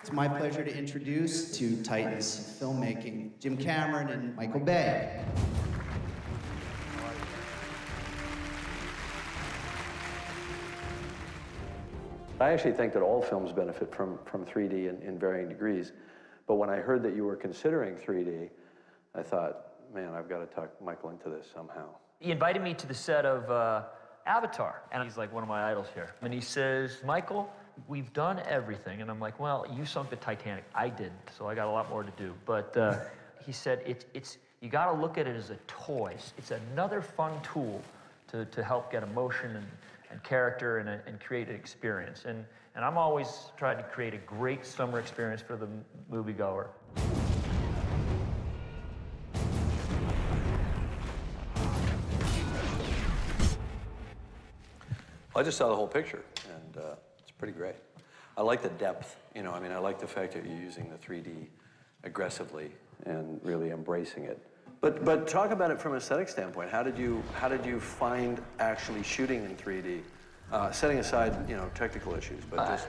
It's my pleasure to introduce to Titans filmmaking, Jim Cameron and Michael Bay. I actually think that all films benefit from 3D in varying degrees. But when I heard that you were considering 3D, I thought, man, I've got to talk Michael into this somehow. He invited me to the set of Avatar, and he's like one of my idols here. And he says, Michael, we've done everything. And I'm like, well, you sunk the Titanic. I didn't, so I got a lot more to do. But he said, you got to look at it as a toy. It's another fun tool to help get emotion and character and create an experience. And I'm always trying to create a great summer experience for the moviegoer. I just saw the whole picture, and it's pretty great. I like the depth, you know, I mean, I like the fact that you're using the 3D aggressively and really embracing it. But talk about it from an aesthetic standpoint. How did you find actually shooting in 3D? Setting aside, you know, technical issues, but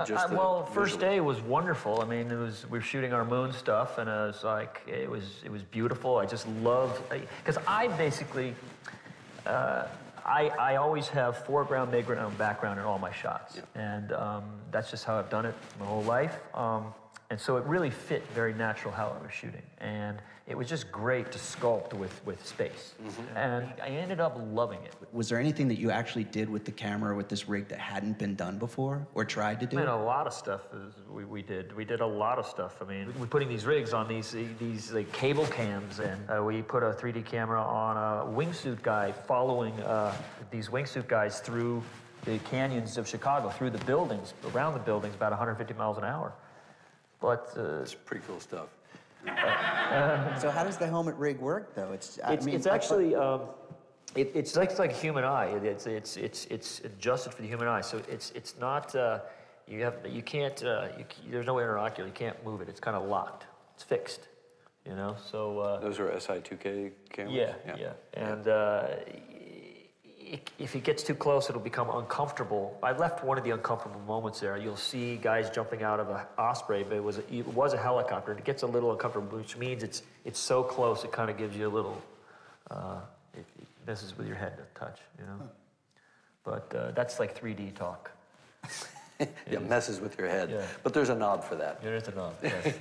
just well, first day was wonderful. I mean, we were shooting our moon stuff, and it was beautiful. I just loved, because I basically, I always have foreground, midground, background in all my shots, and that's just how I've done it my whole life. And so it really fit very natural how I was shooting, and it was just great to sculpt with space. And I ended up loving it. Was there anything that you actually did with the camera, with this rig, that hadn't been done before, or tried to do? I mean, a lot of stuff we did. We did a lot of stuff. I mean, we're putting these rigs on these like cable cams, and we put a 3D camera on a wingsuit guy following these wingsuit guys through the canyons of Chicago, through the buildings, around the buildings, about 150 miles an hour. But it's pretty cool stuff. So how does the helmet rig work, though? It's actually it's like a human eye. It's adjusted for the human eye. So it's not you can't there's no interocular. You can't move it. It's kind of locked. It's fixed. You know. So those are SI2K cameras. Yeah. And if it gets too close, it'll become uncomfortable. I left one of the uncomfortable moments there. You'll see guys jumping out of an Osprey, but it was a helicopter. And it gets a little uncomfortable, which means it's so close, it kind of gives you a little, it messes with your head to touch, you know? But that's like 3D talk. Yeah, messes with your head. Yeah. But there's a knob for that. There is a knob, yes.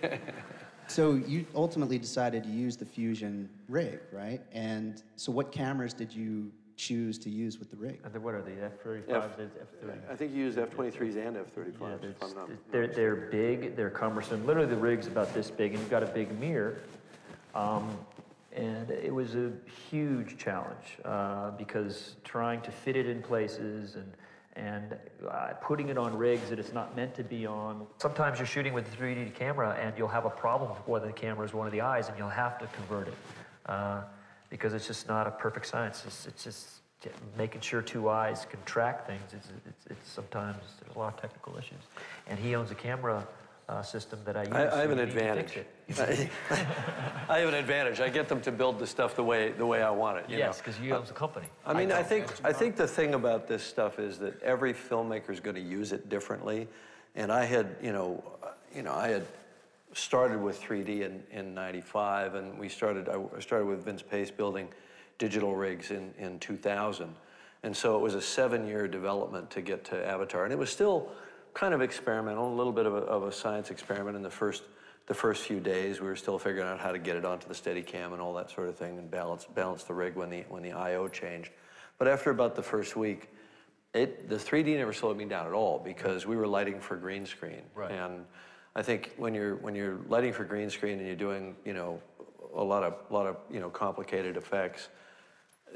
So you ultimately decided to use the Fusion rig, right? And so what cameras did you choose to use with the rig? What are they, F-35s, F-30? I think you used F-23s and F-35s, if I'm not mistaken. They're big, they're cumbersome. Literally, the rig's about this big, and you've got a big mirror. And it was a huge challenge because trying to fit it in places and putting it on rigs that it's not meant to be on. Sometimes you're shooting with a 3D camera, and you'll have a problem with whether the camera is one of the eyes, and you'll have to convert it. Because it's just not a perfect science. It's just making sure two eyes can track things. It's sometimes there's a lot of technical issues. And he owns a camera system that I use. I have an advantage. I have an advantage. I get them to build the stuff the way I want it. Yes, because you own the company. I mean, I think the thing about this stuff is that every filmmaker is going to use it differently. And I had, I had started with 3D in '95, and I started with Vince Pace building digital rigs in 2000. And so it was a 7-year development to get to Avatar. And it was still kind of experimental, a little bit of a science experiment in the first few days. We were still figuring out how to get it onto the Steadicam and all that sort of thing, and balance the rig when the I/O changed. But after about the first week, the 3D never slowed me down at all, because we were lighting for green screen. Right. And I think when you're lighting for green screen and you're doing, a lot of complicated effects,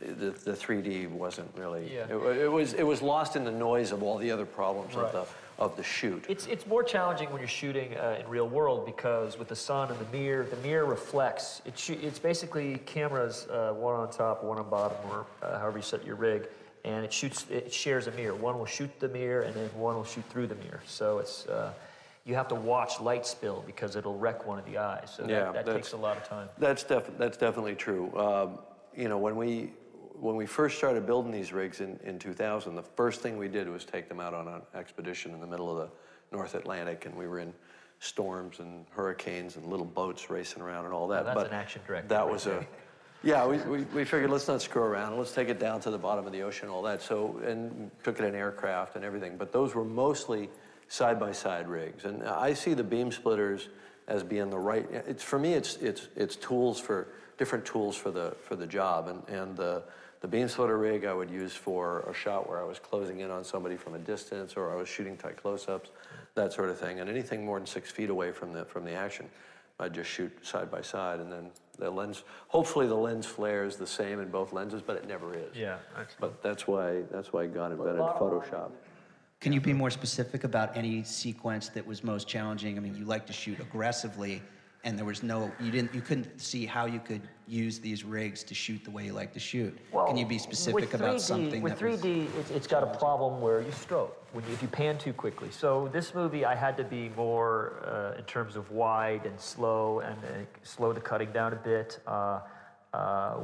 the 3D wasn't really. Yeah. It was lost in the noise of all the other problems of the shoot. It's more challenging when you're shooting in real world, because with the sun and the mirror reflects. It's basically cameras, one on top, one on bottom, or however you set your rig, and it shares a mirror. One will shoot the mirror, and then one will shoot through the mirror. So it's. You have to watch light spill, because it'll wreck one of the eyes. So that takes a lot of time. That's definitely true. When we first started building these rigs in 2000, the first thing we did was take them out on an expedition in the middle of the North Atlantic, and we were in storms and hurricanes and little boats racing around and all that. That's but an action director. That right was there. yeah, we figured let's not screw around. Let's take it down to the bottom of the ocean, all that. So, and took it in aircraft and everything. But those were mostly side-by-side rigs. And I see the beam splitters as being the right, for me, it's tools for, different tools for the job. And the beam splitter rig I would use for a shot where I was closing in on somebody from a distance, or I was shooting tight close-ups, that sort of thing. And anything more than 6 feet away from the action, I'd just shoot side by side, and then the lens, hopefully the lens flare is the same in both lenses, but it never is. Yeah. But that's why God invented Photoshop. Can you be more specific about any sequence that was most challenging? I mean, you like to shoot aggressively, and there was no, you couldn't see how you could use these rigs to shoot the way you like to shoot. Well, Can you be specific about something with that was... 3D, it's got a problem where you stroke if you pan too quickly. So this movie, I had to be more in terms of wide and slow, and slow the cutting down a bit.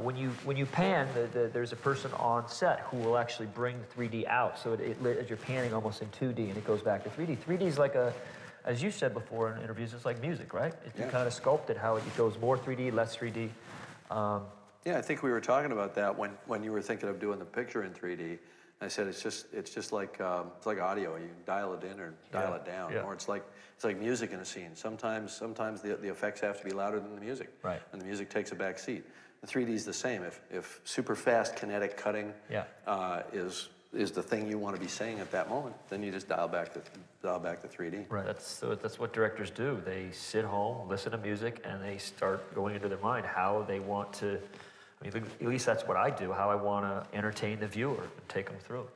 When you pan, there's a person on set who will actually bring the 3D out, so as you're panning almost in 2D, and it goes back to 3D. 3D is like as you said before in interviews, it's like music, right? You kind of sculpt it how it goes more 3D, less 3D. Yeah, I think we were talking about that when you were thinking of doing the picture in 3D. I said it's just like audio. You dial it in or dial it down, or it's like music in a scene. Sometimes the effects have to be louder than the music, right? And the music takes a back seat. The 3D is the same. If super fast kinetic cutting is the thing you want to be saying at that moment, then you just dial back the 3D. Right. That's what directors do. They sit home, listen to music, and they start going into their mind how they want to. I mean, at least that's what I do. How I want to entertain the viewer and take them through.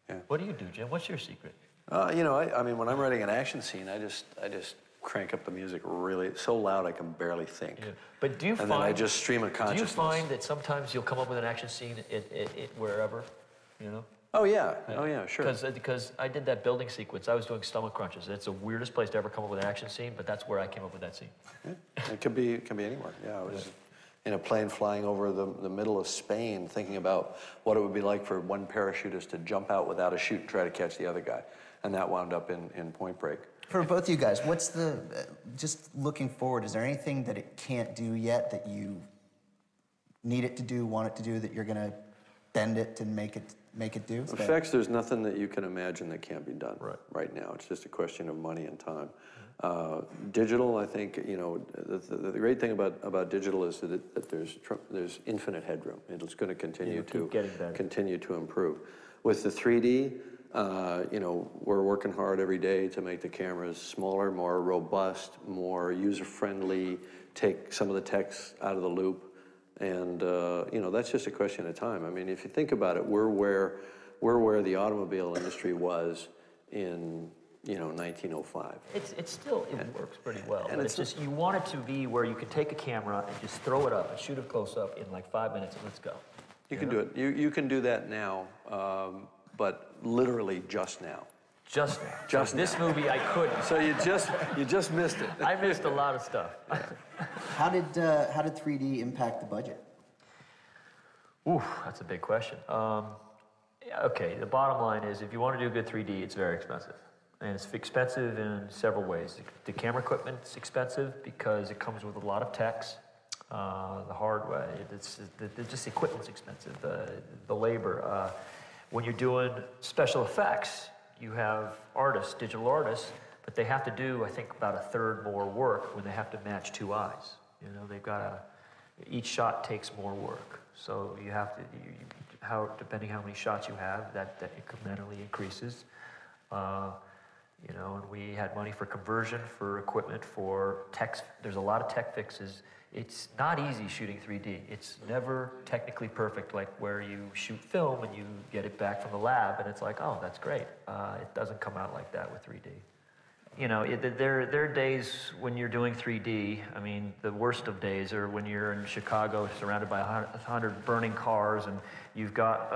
Yeah. What do you do, Jim? What's your secret? I mean, when I'm writing an action scene, I just crank up the music really so loud I can barely think. Yeah. But do you and then I just stream of consciousness. Do you find that sometimes you'll come up with an action scene wherever, you know? Oh yeah, sure. Because I did that building sequence. I was doing stomach crunches. It's the weirdest place to ever come up with an action scene, but that's where I came up with that scene. Yeah. It can be anywhere. Yeah, I was in a plane flying over the middle of Spain, thinking about what it would be like for one parachutist to jump out without a chute and try to catch the other guy, and that wound up in Point Break. For both of you guys, what's the, just looking forward, is there anything that it can't do yet that you need it to do, want it to do, that you're going to bend it and make it do? Effects, there's nothing that you can imagine that can't be done right now. It's just a question of money and time. Digital, I think, the great thing about digital is that there's infinite headroom. It's going to continue to improve. With the 3D, we're working hard every day to make the cameras smaller, more robust, more user-friendly, take some of the text out of the loop. And, that's just a question of time. I mean, if you think about it, we're where the automobile industry was in, 1905. It still works pretty well. And it's just, you want it to be where you can take a camera and just throw it up and shoot it close up in like 5 minutes and let's go. You can do it. You can do that now, but literally just now. Just now. Just now. This movie I couldn't. So you just missed it. I missed a lot of stuff. How did 3D impact the budget? Ooh, that's a big question. Okay, the bottom line is if you want to do good 3D, it's very expensive. And it's expensive in several ways. The camera equipment's expensive because it comes with a lot of techs. The hardware, just the equipment's expensive. The labor. When you're doing special effects, you have artists, digital artists, but they have to do, I think, about a third more work when they have to match two eyes. They've got each shot takes more work. So you have to, depending how many shots you have, that incrementally increases. And we had money for conversion, for equipment, for tech. There's a lot of tech fixes. It's not easy shooting 3D. It's never technically perfect, like where you shoot film and you get it back from the lab and it's like, oh, that's great. It doesn't come out like that with 3D. There are days when you're doing 3D, I mean, the worst of days are when you're in Chicago surrounded by 100 burning cars and You've got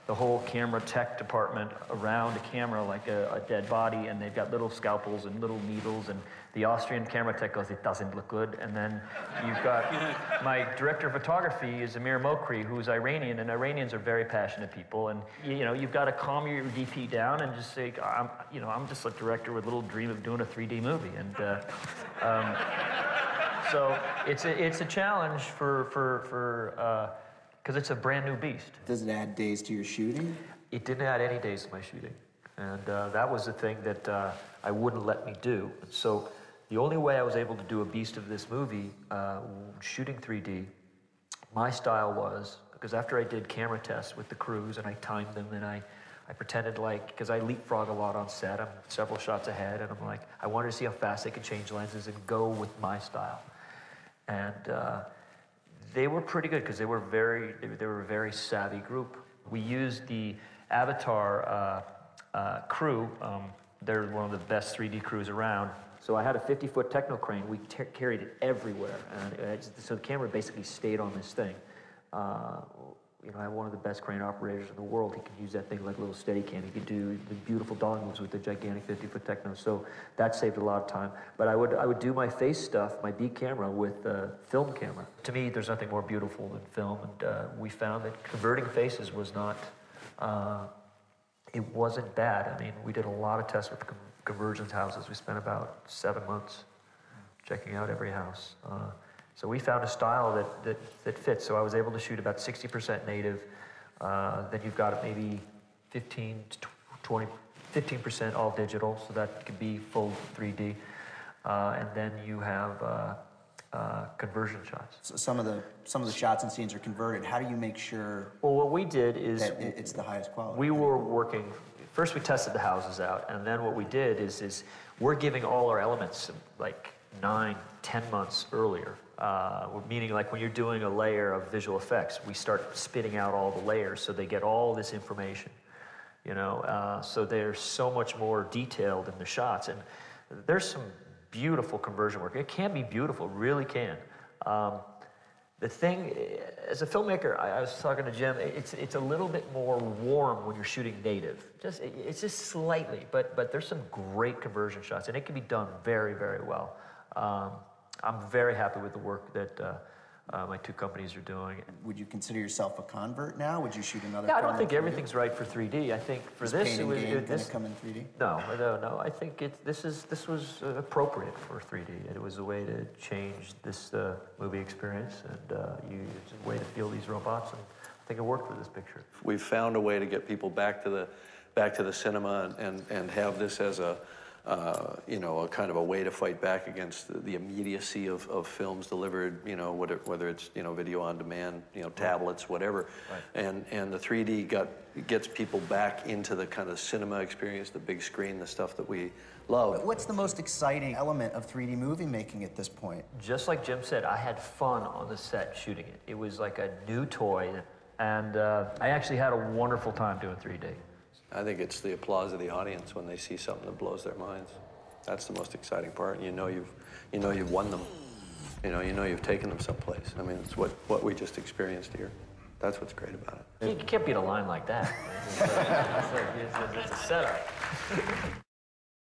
the whole camera tech department around a camera like a dead body, and they've got little scalpels and little needles, and the Austrian camera tech goes, "It doesn't look good." And then you've got my director of photography is Amir Mokri, who's Iranian, and Iranians are very passionate people. And you know, you've got to calm your DP down and just say, I'm just a director with a little dream of doing a 3D movie. And so it's a challenge because it's a brand new beast. Does it add days to your shooting? It didn't add any days to my shooting. And that was the thing that I wouldn't let me do. So the only way I was able to do a beast of this movie, shooting 3D, my style was, because after I did camera tests with the crews and I timed them and I pretended like, because I leapfrog a lot on set, I'm several shots ahead, and I'm like, I wanted to see how fast they could change lenses and go with my style. And they were pretty good because they were a very savvy group. We used the Avatar crew. They're one of the best 3D crews around. So I had a 50-foot techno crane. We carried it everywhere, and so the camera basically stayed on this thing. I have one of the best crane operators in the world. He can use that thing like a little steady cam. He could do the beautiful dolly moves with the gigantic 50-foot techno. So that saved a lot of time. But I would do my face stuff, my B camera, with film camera. To me, there's nothing more beautiful than film, and we found that converting faces was not. It wasn't bad. I mean, we did a lot of tests with convergence houses. We spent about 7 months checking out every house. So we found a style that fits. So I was able to shoot about 60% native. Then you've got maybe 15% all digital, so that could be full 3D. And then you have conversion shots. So some of the shots and scenes are converted. How do you make sure? Well, what we did is that it's the highest quality? We were working. First, we tested the houses out, and then what we did is we're giving all our elements like 9, 10 months earlier. Meaning, like when you're doing a layer of visual effects, we start spitting out all the layers so they get all this information. So they're so much more detailed in the shots, and there's some beautiful conversion work. It can be beautiful, it really can. The thing, as a filmmaker, I was talking to Jim, it's a little bit more warm when you're shooting native. It's just slightly, but there's some great conversion shots, and it can be done very, very well. I'm very happy with the work that my two companies are doing. Would you consider yourself a convert now? Would you shoot another? Yeah, I don't think everything's right for 3D. I think for this, Paint and Gain going to come in 3D? No. I think this was appropriate for 3D. It was a way to change this movie experience, and it's a way to feel these robots, and I think it worked for this picture. We've found a way to get people back to the cinema and have this as a kind of a way to fight back against the immediacy of films delivered, whether it's, video on demand, tablets, whatever. Right. And the 3D gets people back into the kind of cinema experience, the big screen, the stuff that we love. What's the most exciting element of 3D movie making at this point? Just like Jim said, I had fun on the set shooting it. It was like a new toy, and I actually had a wonderful time doing 3D. I think it's the applause of the audience when they see something that blows their minds. That's the most exciting part. You've won them. You've taken them someplace. I mean, it's what we just experienced here. That's what's great about it. You can't beat a line like that. It's a setup.